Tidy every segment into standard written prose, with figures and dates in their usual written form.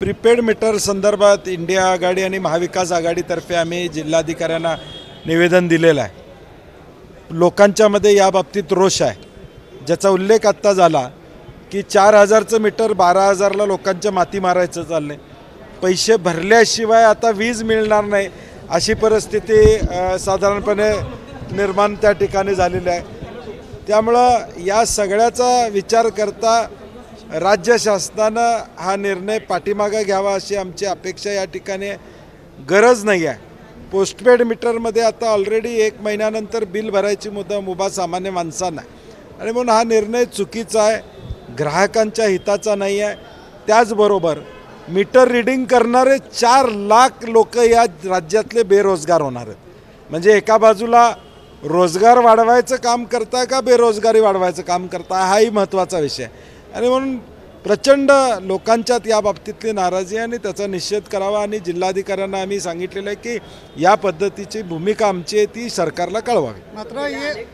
Prepaid meter संदर्भात India आघाडी आणि महाविकास आघाडीतर्फे आम्ही जिल्हाधिकाऱ्यांना निवेदन दिलेलं आहे। लोकांच्या मध्ये या बाबतीत रोष आहे, ज्याचा उल्लेख आत्ता झाला की 4000चं मीटर 12000ला लोकांच्या माती मारायचं चाललंय। पैसे भरल्याशिवाय आता वीज मिळणार नाही अशी परिस्थिती साधारणपणे निर्माण त्या ठिकाणी झालेली आहे। त्यामुळं या सगळ्याचा विचार करता राज्य शासनानं हा निर्णय पाठीमागे घ्यावा अशी आमची अपेक्षा या ठिकाणी गरज नाही आहे। पोस्टपेड मीटरमध्ये आता ऑलरेडी 1 महिन्यानंतर बिल भरायची मुभा सामान्य माणसांना आणि म्हणून हा निर्णय चुकीचा आहे, ग्राहकांच्या हिताचा नाही आहे। त्याचबरोबर मीटर रीडिंग करणारे 4 लाख लोक या राज्यातले बेरोजगार होणार आहेत। म्हणजे एका बाजूला रोजगार वाढवायचं काम करता का बेरोजगारी वाढवायचं काम करता हाही महत्त्वाचा विषय आहे आणि म्हणून प्रचंड लोकांच्यात या बाबतीतली नाराजी आहे आणि त्याचा निषेध करावा आणि जिल्हाधिकाऱ्यांना आम्ही सांगितलेलं आहे की या पद्धतीची भूमिका आमची आहे ती सरकारला कळवावी। मात्र हे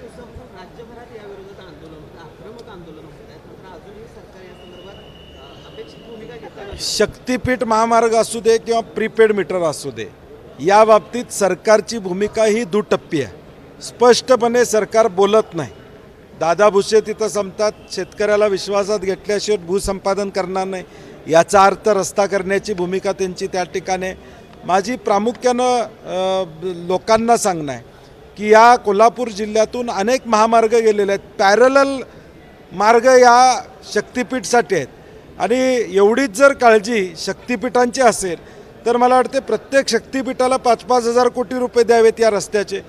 शक्तीपीठ महामार्ग असू दे किंवा प्रीपेड मीटर असू दे, या बाबतीत सरकारची भूमिका ही दुटप्पी आहे। स्पष्टपणे सरकार बोलत नाही। दादा भुसे तिथं संपतात, शेतकऱ्याला विश्वासात घेतल्याशिवाय भूसंपादन करणार नाही याचा अर्थ रस्ता करण्याची भूमिका त्यांची त्या ठिकाणी। माझी प्रामुख्यानं लोकांना सांगणं आहे की या कोल्हापूर जिल्ह्यातून अनेक महामार्ग गेलेले आहेत, पॅरलल मार्ग या शक्तीपीठसाठी आहेत आणि एवढीच जर काळजी शक्तीपीठांची असेल तर मला वाटते प्रत्येक शक्तीपीठाला 5-5 हजार कोटी रुपये द्यावेत या रस्त्याचे।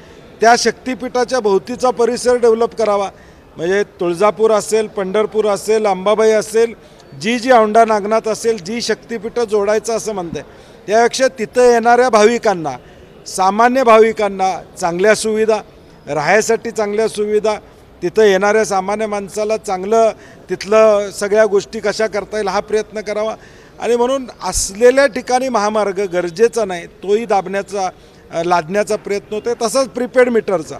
त्या शक्तीपीठाच्या भोवतीचा परिसर डेव्हलप करावा, म्हणजे तुळजापूर असेल, पंढरपूर असेल, अंबाबाई असेल, जी औंढा नागनाथ असेल, जी शक्तीपीठं जोडायचं असं म्हणते त्यापेक्षा तिथं येणाऱ्या भाविकांना, सामान्य भाविकांना चांगल्या सुविधा, राहायसाठी चांगल्या सुविधा, तिथं येणाऱ्या सामान्य माणसाला चांगलं तिथलं सगळ्या गोष्टी कशा करता येईल हा प्रयत्न करावा आणि म्हणून असलेल्या ठिकाणी महामार्ग गरजेचा नाही तोही लादण्याचा प्रयत्न होतो। तसंच प्रीपेड मीटरचा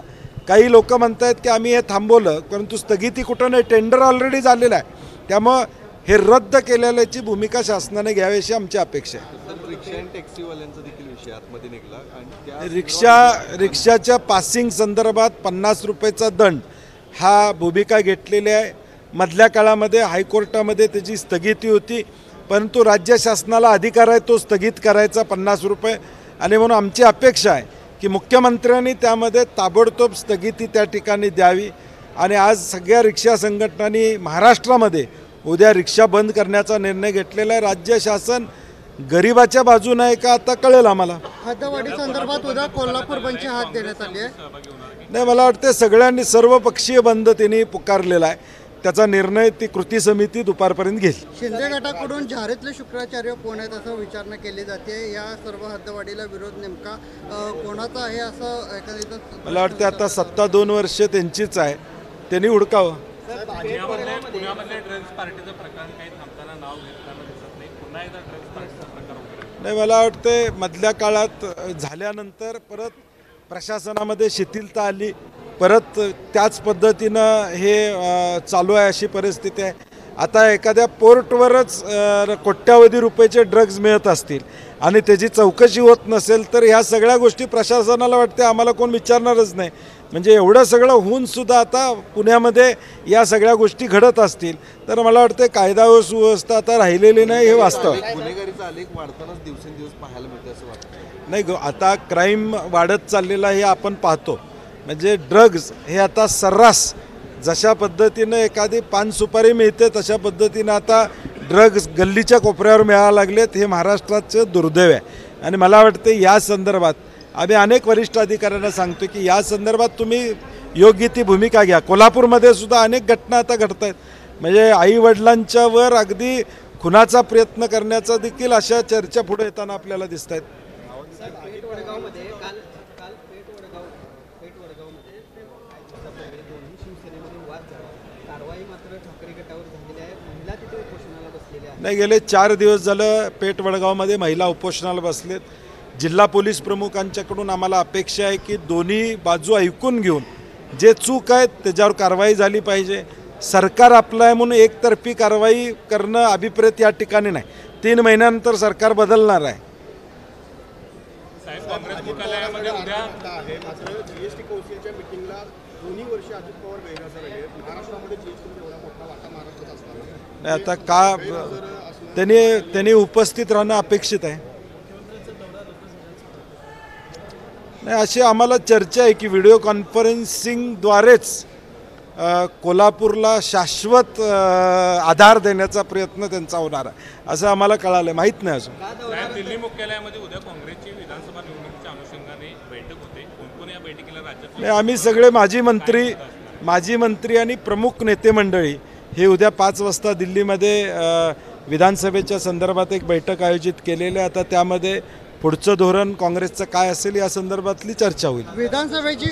काही लोक म्हणत आहेत की आम्ही हे थांबवलं, परंतु स्थगिती कुठं नाही, टेंडर ऑलरेडी झालेलं आहे। त्यामुळं हे रद्द केलेल्याची भूमिका शासनाने घ्यावी अशी आमची अपेक्षा आहे। रिक्षा आणि टॅक्सीवाल्यांचा देखील विषय आतमध्ये निघाला आणि रिक्षाच्या पासिंग संदर्भात 50 रुपयेचा दंड हा भूमिका घेतलेली आहे। मधल्या काळामध्ये हायकोर्टामध्ये त्याची स्थगिती होती, परंतु राज्य शासनाला अधिकार आहे तो स्थगित करायचा 50 रुपये आणि म्हणून आमची अपेक्षा आहे की मुख्यमंत्र्यांनी त्यामध्ये ताबडतोब स्थगिती त्या ठिकाणी द्यावी आणि आज सगळ्या रिक्षा संघटनांनी महाराष्ट्रामध्ये उद्या रिक्षा बंद करण्याचा निर्णय घेतलेला आहे। राज्य शासन गरिबाच्या बाजूने आहे का आता कळेल आम्हाला। हद्दवाढी संदर्भात उद्या कोल्हापूर बंदची हाक देण्यात आली आहे। नाही, मला वाटते सगळ्यांनी सर्वपक्षीय बंद त्यांनी पुकारलेला आहे, त्याचा निर्णय ती कृती समिती दुपारपर्यंत घेईल। शिंदे गटाकडून झारीतले शुक्राचार्य कोण आहेत असं विचारणा केली जाते। या सर्व हद्दवाढीला विरोध नेमका कोणाचा आहे असं एखाद्या मला वाटते आता सत्ता 2 वर्ष त्यांचीच आहे, त्यांनी हुडकावं। नाही, मला वाटते मधल्या काळात झाल्यानंतर परत प्रशासनामध्ये शिथिलता आली, परत त्याच पद्धतीनं हे चालू आहे अशी परिस्थिती आहे। आता एखाद्या पोर्टवरच कोट्यावधी रुपयाचे ड्रग्ज मिळत असतील आणि त्याची चौकशी होत नसेल तर ह्या सगळ्या गोष्टी प्रशासनाला वाटते आम्हाला कोण विचारणारच नाही। म्हणजे एवढं सगळं होऊन सुद्धा आता पुण्यामध्ये या सगळ्या गोष्टी घडत असतील तर मला वाटते कायदा व सुव्यवस्था आता राहिलेली नाही, हे वास्तव आहे। गुन्हेगारीचा आलेख वाढतानाच दिवसेंदिवस पाहायला मिळते असं वाटतं। नाही, आता क्राईम वाढत चाललेला हे आपण पाहतो। म्हणजे ड्रग्ज हे आता सर्रास जशा पद्धतीनं एखादी पान सुपारी मिळते तशा पद्धतीनं आता ड्रग्ज गल्लीच्या कोपऱ्यावर मिळायला लागलेत, हे महाराष्ट्राचं दुर्दैव आहे। आणि मला वाटते या संदर्भात आम्ही अनेक वरिष्ठ अधिकाऱ्यांना सांगतो की या संदर्भात तुम्ही योग्य ती भूमिका घ्या। कोल्हापूरमध्ये सुद्धा अनेक घटना आता घडत आहेत, म्हणजे आई वडिलांच्यावर अगदी खुनाचा प्रयत्न करण्याचा देखील अशा चर्चा पुढे येताना आपल्याला दिसत आहेत। नाही, गेले 4 दिवस झालं पेठ वडगावमध्ये महिला उपोषणाला बसलेत। जिल्हा पोलीस प्रमुखांच्याकडून आम्हाला अपेक्षा आहे की दोन्ही बाजू ऐकून घेऊन जे चूक आहेत त्याच्यावर कारवाई झाली पाहिजे। सरकार आपलं आहे म्हणून एकतर्फी कारवाई करणं अभिप्रेत या ठिकाणी नाही। 3 महिन्यानंतर सरकार बदलणार आहे. साहेब काँग्रेस मुख्यालयामध्ये उद्या आहे मात्र जीएसटी कौन्सिलच्या मिटिंगला दोन्ही वर्ष अजित पवार गैरहजर आहेत. महाराष्ट्रामध्ये जीएसटी एवढा मोठा वाटा महाराष्ट्रात असताना नाही, आता का त्यांनी उपस्थित राहणं अपेक्षित आहे. नाही, अशी आम्हाला चर्चा आहे की व्हिडिओ कॉन्फरन्सिंगद्वारेच कोल्हापूरला शाश्वत आधार देण्याचा प्रयत्न त्यांचा होणार आहे असं आम्हाला कळालं. माहीत नाही अजून. साहेब दिल्ली मुख्यालयामध्ये उद्या काँग्रेसची विधानसभा निवडणुकीच्या अनुषंगाने बैठक होते. कोण कोण या बैठकीला राज्यात? नाही, आम्ही सगळे माजी मंत्री आणि प्रमुख नेते मंडळी हे उद्या 5 वाजता दिल्लीमध्ये विधानसभेच्या संदर्भात एक बैठक आयोजित केलेली आहे. आता त्यामध्ये पुढचं धोरण काँग्रेसचं काय असेल या संदर्भातली चर्चा होईल. विधानसभेची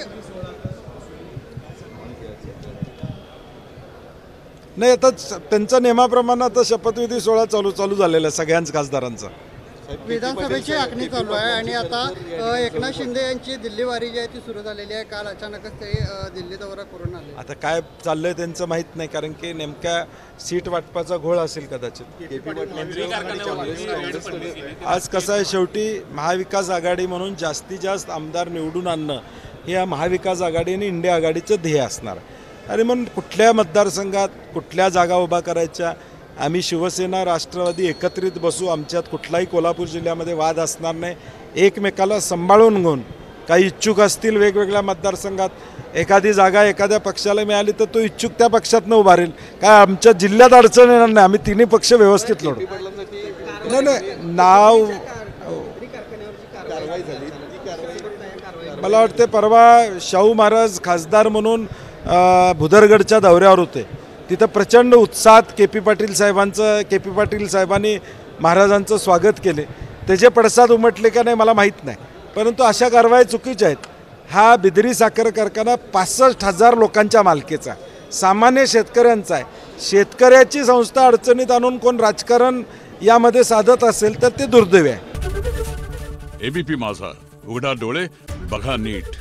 नाही, आता त्यांच्या नियमाप्रमाणे आता शपथविधी सोहळा चालू झालेला आहे सगळ्यांच खासदारांचा. विधानसभेची आखणी चालू आहे आणि आता एकनाथ शिंदे यांची दिल्ली वारी जी आहे ती सुरू झालेली आहे. काल अचानकच ते दिल्ली दौरा करून आले. आता काय चाललंय त्यांचं माहीत नाही, कारण की नेमक्या सीट वाटपाचा घोळ असेल कदाचित. आज कसं आहे, शेवटी महाविकास आघाडी म्हणून जास्तीत जास्त आमदार निवडून आणणं हे या महाविकास आघाडी आणि इंडिया आघाडीचं ध्येय असणार आहे. आणि म्हणून कुठल्या मतदारसंघात कुठल्या जागा उभा करायच्या, आम्ही शिवसेना राष्ट्रवादी एकत्रित बसू. आमच्यात कुठलाही कोल्हापूर जिल्ह्यामध्ये वाद असणार नाही. एकमेकाला सांभाळून घेऊन काही इच्छुक असतील वेगवेगळ्या मतदारसंघात एखादी जागा एखाद्या पक्षाला मिळाली तर तो इच्छुक त्या पक्षातनं उभारेल. काय आमच्या जिल्ह्यात अडचण येणार नाही. आम्ही तिन्ही पक्ष व्यवस्थित लढू. नाही, नाव मला वाटते परवा शाहू महाराज खासदार म्हणून भुदरगडच्या दौऱ्यावर होते. तिथं प्रचंड उत्साहात के पी पाटील साहेबांनी महाराजांचं स्वागत केले. त्याचे पडसाद उमटले का नाही मला माहीत नाही, परंतु अशा कारवाई चुकीच्या आहेत. हा बिदरी साखर कारखाना 65,000 लोकांच्या मालकीचा, सामान्य शेतकऱ्यांचा आहे. शेतकऱ्याची संस्था अडचणीत आणून कोण राजकारण यामध्ये साधत असेल तर ते दुर्दैवी आहे. एबीपी माझा, उघडा डोळे बघा नीट.